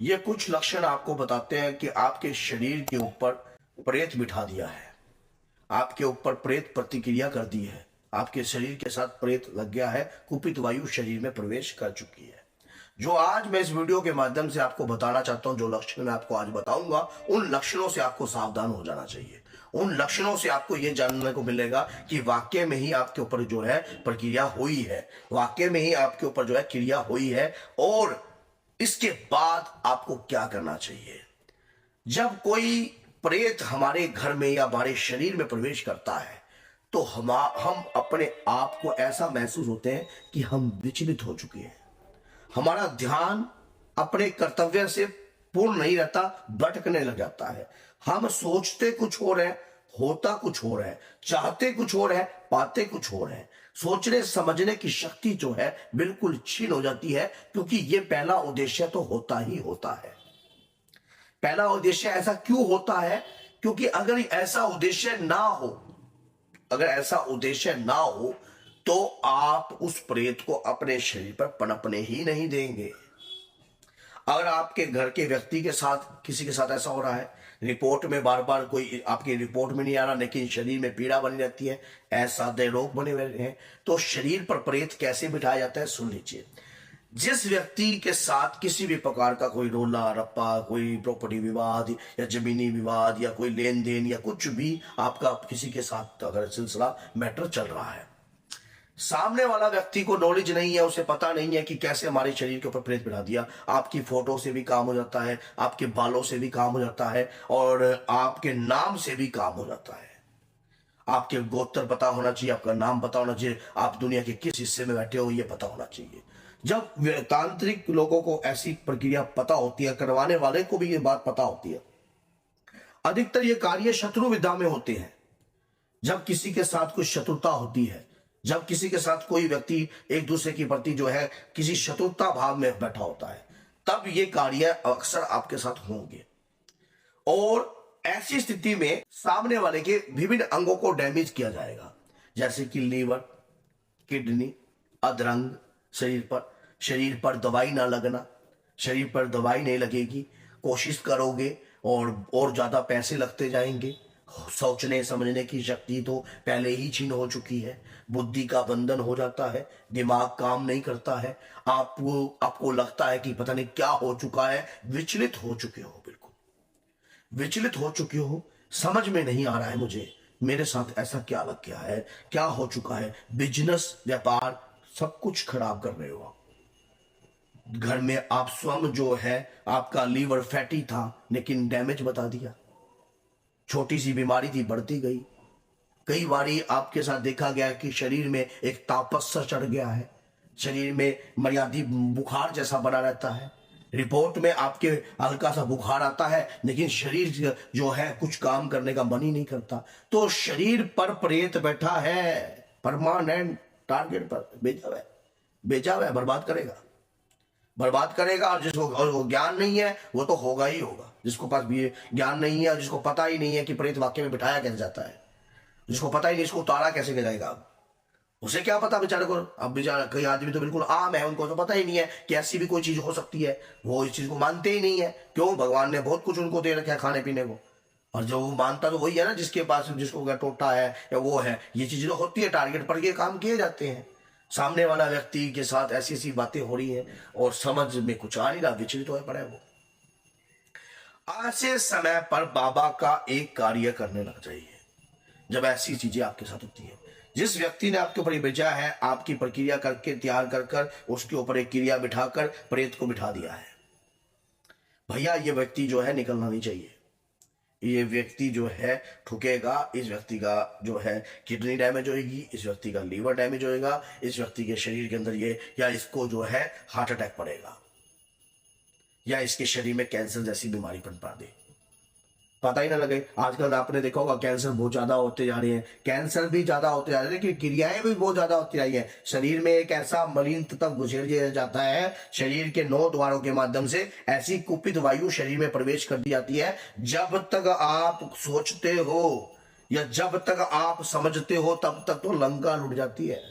ये कुछ लक्षण आपको बताते हैं कि आपके शरीर के ऊपर प्रेत बिठा दिया है, आपके ऊपर प्रेत प्रतिक्रिया कर दी है, आपके शरीर के साथ प्रेत लग गया है, कुपित वायु शरीर में प्रवेश कर चुकी है। जो आज मैं इस वीडियो के माध्यम से आपको बताना चाहता हूं, जो लक्षण मैं आपको आज बताऊंगा, उन लक्षणों से आपको सावधान हो जाना चाहिए। उन लक्षणों से आपको यह जानने को मिलेगा कि वाकई में ही आपके ऊपर जो है प्रक्रिया हुई है, वाकई में ही आपके ऊपर जो है क्रिया हुई है, और इसके बाद आपको क्या करना चाहिए। जब कोई प्रेत हमारे घर में या हमारे शरीर में प्रवेश करता है तो हम अपने आप को ऐसा महसूस होते हैं कि हम विचलित हो चुके हैं। हमारा ध्यान अपने कर्तव्य से पूर्ण नहीं रहता, भटकने लग जाता है। हम सोचते कुछ और है, होता कुछ और है, चाहते कुछ और है, पाते कुछ और है। सोचने समझने की शक्ति जो है बिल्कुल छीन हो जाती है, क्योंकि ये पहला उद्देश्य तो होता ही होता है। पहला उद्देश्य ऐसा क्यों होता है? क्योंकि अगर ऐसा उद्देश्य ना हो, अगर ऐसा उद्देश्य ना हो तो आप उस प्रेत को अपने शरीर पर पनपने ही नहीं देंगे। अगर आपके घर के व्यक्ति के साथ, किसी के साथ ऐसा हो रहा है, रिपोर्ट में बार बार कोई आपकी रिपोर्ट में नहीं आ रहा लेकिन शरीर में पीड़ा बनी रहती है, असाध्य रोग बने हुए हैं, तो शरीर पर प्रेत कैसे बिठाया जाता है सुन लीजिए। जिस व्यक्ति के साथ किसी भी प्रकार का कोई रोला रप्पा, कोई प्रॉपर्टी विवाद या जमीनी विवाद या कोई लेन देन या कुछ भी आपका किसी के साथ अगर सिलसिला मैटर चल रहा है, सामने वाला व्यक्ति को नॉलेज नहीं है, उसे पता नहीं है कि कैसे हमारे शरीर के ऊपर प्रेत बिठा दिया। आपकी फोटो से भी काम हो जाता है, आपके बालों से भी काम हो जाता है, और आपके नाम से भी काम हो जाता है। आपके गोत्र पता होना चाहिए, आपका नाम पता होना चाहिए, आप दुनिया के किस हिस्से में बैठे हो ये पता होना चाहिए। जब तांत्रिक लोगों को ऐसी प्रक्रिया पता होती है, करवाने वाले को भी ये बात पता होती है। अधिकतर ये कार्य शत्रु विद्या में होते हैं। जब किसी के साथ कुछ शत्रुता होती है, जब किसी के साथ कोई व्यक्ति एक दूसरे के प्रति जो है किसी शत्रुता भाव में बैठा होता है, तब ये कार्य अक्सर आपके साथ होंगे। और ऐसी स्थिति में सामने वाले के विभिन्न अंगों को डैमेज किया जाएगा, जैसे कि लीवर, किडनी, अधरंग, शरीर पर दवाई ना लगना, शरीर पर दवाई नहीं लगेगी, कोशिश करोगे और ज्यादा पैसे लगते जाएंगे। सोचने समझने की शक्ति तो पहले ही छीन हो चुकी है, बुद्धि का बंधन हो जाता है, दिमाग काम नहीं करता है, आपको लगता है कि पता नहीं क्या हो चुका है, विचलित हो चुके हो, बिल्कुल विचलित हो चुके हो। समझ में नहीं आ रहा है मुझे, मेरे साथ ऐसा क्या लग गया है, क्या हो चुका है। बिजनेस, व्यापार, सब कुछ खराब कर रहे हो आप। घर में आप स्वयं जो है, आपका लीवर फैटी था लेकिन डैमेज बता दिया, छोटी सी बीमारी थी बढ़ती गई। कई बारी आपके साथ देखा गया कि शरीर में एक तापस सा चढ़ गया है, शरीर में मर्यादित बुखार जैसा बना रहता है। रिपोर्ट में आपके हल्का सा बुखार आता है लेकिन शरीर जो है कुछ काम करने का मन ही नहीं करता। तो शरीर पर प्रेत बैठा है, परमानेंट टारगेट पर बेचा हुआ है, बर्बाद करेगा। और जिसको ज्ञान नहीं है वो तो होगा ही होगा। जिसको पास भी ज्ञान नहीं है और जिसको पता ही नहीं है कि प्रेत वाक्य में बिठाया कैसे जाता है, जिसको पता ही नहीं इसको उतारा कैसे जाएगा, उसे क्या पता बेचारे को। अब बेचारा कई आदमी तो बिल्कुल आम है, उनको तो पता ही नहीं है कि ऐसी भी कोई चीज हो सकती है, वो इस चीज को मानते ही नहीं है। क्यों? भगवान ने बहुत कुछ उनको दे रखा है खाने पीने को, और जो वो मानता तो वही है ना, जिसके पास जिसको टोटा है या वो है। ये चीजें तो होती है, टारगेट पर ये काम किए जाते हैं। सामने वाला व्यक्ति के साथ ऐसी ऐसी बातें हो रही है और समझ में कुछ आ नहीं रहा, विचलित हो पड़ा है वो। आज से समय पर बाबा का एक कार्य करने लग जाइए जब ऐसी चीजें आपके साथ होती है। जिस व्यक्ति ने आपके ऊपर भेजा है, आपकी प्रक्रिया करके तैयार कर उसके ऊपर एक क्रिया बिठाकर प्रेत को बिठा दिया है, भैया ये व्यक्ति जो है निकलना नहीं चाहिए। ये व्यक्ति जो है ठुकेगा, इस व्यक्ति का जो है किडनी डैमेज होगी, इस व्यक्ति का लीवर डैमेज होएगा, इस व्यक्ति के शरीर के अंदर ये या इसको जो है हार्ट अटैक पड़ेगा, या इसके शरीर में कैंसर जैसी बीमारी पनपा दे, पता ही ना लगे। आजकल आपने देखा होगा कैंसर बहुत ज्यादा होते जा रहे हैं, कैंसर भी ज्यादा होते जा रहे हैं, लेकिन क्रियाएं भी बहुत ज्यादा होती रही है। शरीर में एक ऐसा मलिन तत्व घुसेड़ दिया जाता है, शरीर के 9 द्वारों के माध्यम से ऐसी कुपित वायु शरीर में प्रवेश कर दी जाती है। जब तक आप सोचते हो या जब तक आप समझते हो तब तक तो लंका लुट जाती है।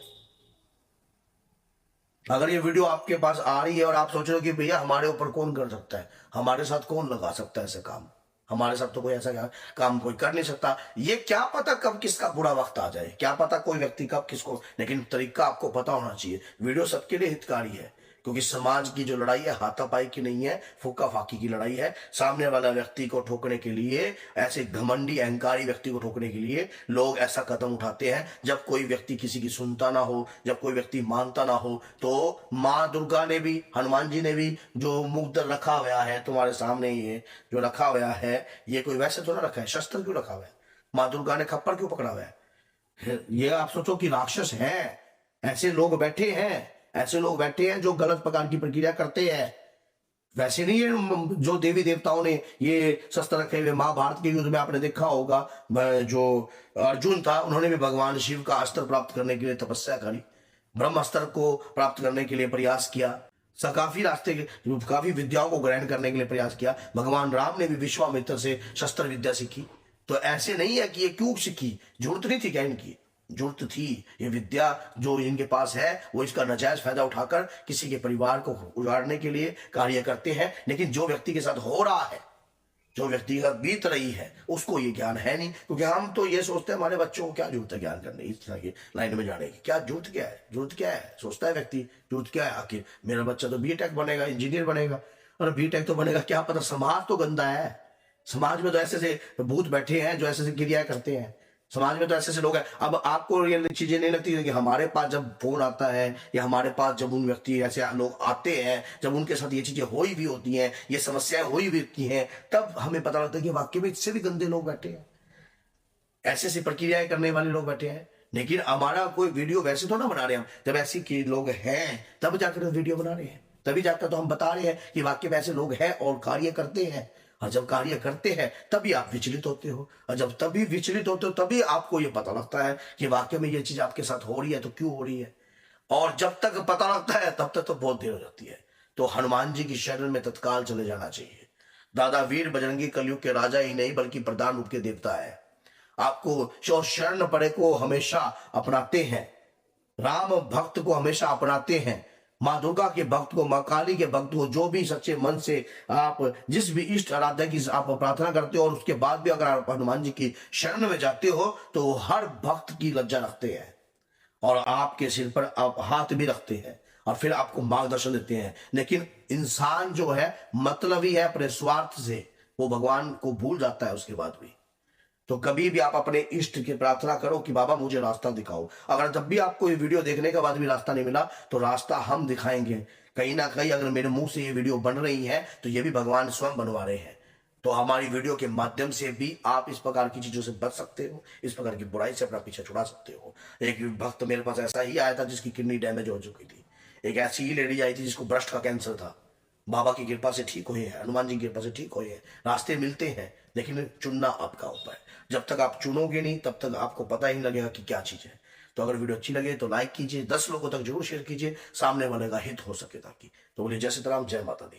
अगर ये वीडियो आपके पास आ रही है और आप सोच रहे हो कि भैया हमारे ऊपर कौन कर सकता है, हमारे साथ कौन लगा सकता है ऐसे काम, हमारे साथ तो कोई ऐसा काम कोई कर नहीं सकता, ये क्या पता कब किसका बुरा वक्त आ जाए, क्या पता कोई व्यक्ति कब किसको, लेकिन तरीका आपको पता होना चाहिए। वीडियो सबके लिए हितकारी है, क्योंकि समाज की जो लड़ाई है हाथापाई की नहीं है, फूका फाकी की लड़ाई है। सामने वाला व्यक्ति को ठोकने के लिए, ऐसे घमंडी अहंकारी व्यक्ति को ठोकने के लिए लोग ऐसा कदम उठाते हैं। जब कोई व्यक्ति किसी की सुनता ना हो, जब कोई व्यक्ति मानता ना हो, तो माँ दुर्गा ने भी, हनुमान जी ने भी जो मुग्ध रखा हुआ है तुम्हारे सामने, ये जो रखा हुआ है, ये कोई वैसे तो ना रखा है, शस्त्र क्यों रखा हुआ है? माँ दुर्गा ने खप्पर क्यों पकड़ा हुआ है? ये आप सोचो कि राक्षस हैं, ऐसे लोग बैठे हैं, ऐसे लोग बैठे हैं जो गलत प्रकार की प्रक्रिया करते हैं। वैसे नहीं है जो देवी देवताओं ने ये शस्त्र रखे हुए। महाभारत के युद्ध में आपने देखा होगा, जो अर्जुन था उन्होंने भी भगवान शिव का अस्त्र प्राप्त करने के लिए तपस्या करी, ब्रह्मास्त्र को प्राप्त करने के लिए प्रयास किया, काफी रास्ते काफी विद्याओं को ग्रहण करने के लिए प्रयास किया। भगवान राम ने भी विश्वामित्र से शस्त्र विद्या सीखी। तो ऐसे नहीं है कि ये क्यों सीखी, जरूरत नहीं थी क्या इनकी? जरूरत थी। ये विद्या जो इनके पास है वो इसका नाजायज फायदा उठाकर किसी के परिवार को उजाड़ने के लिए कार्य करते हैं। लेकिन जो व्यक्ति के साथ हो रहा है, जो व्यक्ति का बीत रही है, उसको ये ज्ञान है नहीं। क्योंकि हम तो ये सोचते हैं हमारे बच्चों को क्या जरूरत है ज्ञान करने, इस तरह की लाइन में जाने की, क्या जरूरत क्या है, जरूरत क्या है, सोचता है व्यक्ति जरूरत क्या है। आखिर मेरा बच्चा तो बीटेक बनेगा, इंजीनियर बनेगा, और बीटेक तो बनेगा, क्या पता समाज तो गंदा है, समाज में तो ऐसे ऐसे भूत बैठे हैं जो ऐसे ऐसे क्रिया करते हैं, समाज में तो ऐसे ऐसे लोग हैं। अब आपको ये चीजें नहीं लगती कि हमारे पास जब फोन आता है या हमारे पास जब उन व्यक्ति ऐसे लोग आते हैं, जब उनके साथ ये चीजें हुई भी होती हैं, ये समस्याएं हुई भी होती हैं, तब हमें पता लगता है कि वाकई में इससे भी गंदे लोग बैठे हैं, ऐसे ऐसी प्रक्रियाएं करने वाले लोग बैठे हैं। लेकिन हमारा कोई वीडियो वैसे तो ना बना रहे हम, जब ऐसे लोग हैं तब जाकर वीडियो बना रहे हैं, तभी जाकर तो हम बता रहे हैं कि वाकई में ऐसे लोग हैं और कार्य करते हैं। और जब कार्य करते हैं तभी आप विचलित होते हो, और जब तभी विचलित होते हो तभी आपको ये पता लगता है कि वाकई में ये चीज आपके साथ हो रही है तो क्यों हो रही है। और जब तक पता लगता है तब तक तो बहुत देर हो जाती है। तो हनुमान जी की शरण में तत्काल चले जाना चाहिए। दादा वीर बजरंगी कलयुग के राजा ही नहीं बल्कि प्रधान रूप के देवता है। आपको शरण पड़े को हमेशा अपनाते हैं, राम भक्त को हमेशा अपनाते हैं, माँ दुर्गा के भक्त को, माँ काली के भक्त को, जो भी सच्चे मन से आप जिस भी इष्ट आराध्या की आप प्रार्थना करते हो और उसके बाद भी अगर आप हनुमान जी की शरण में जाते हो तो हर भक्त की लज्जा रखते हैं और आपके सिर पर आप हाथ भी रखते हैं और फिर आपको मार्गदर्शन देते हैं। लेकिन इंसान जो है मतलबी है, अपने स्वार्थ से वो भगवान को भूल जाता है उसके बाद भी। तो कभी भी आप अपने इष्ट की प्रार्थना करो कि बाबा मुझे रास्ता दिखाओ। अगर जब भी आपको ये वीडियो देखने के बाद भी रास्ता नहीं मिला तो रास्ता हम दिखाएंगे कहीं ना कहीं। अगर मेरे मुंह से ये वीडियो बन रही है तो ये भी भगवान स्वयं बनवा रहे हैं। तो हमारी वीडियो के माध्यम से भी आप इस प्रकार की चीजों से बच सकते हो, इस प्रकार की बुराई से अपना पीछे छुड़ा सकते हो। एक भक्त मेरे पास ऐसा ही आया था जिसकी किडनी डैमेज हो चुकी थी। एक ऐसी ही लेडी आई थी जिसको ब्रेस्ट का कैंसर था। बाबा की कृपा से ठीक हुए हैं, हनुमान जी की कृपा से ठीक हुए हैं। रास्ते मिलते हैं लेकिन चुनना आपका ऊपर है। जब तक आप चुनोगे नहीं तब तक आपको पता ही नहीं लगेगा कि क्या चीज है। तो अगर वीडियो अच्छी लगे तो लाइक कीजिए, 10 लोगों तक जरूर शेयर कीजिए, सामने वाले का हित हो सके ताकि। तो बोलिए जय सीताराम, जय माता दी।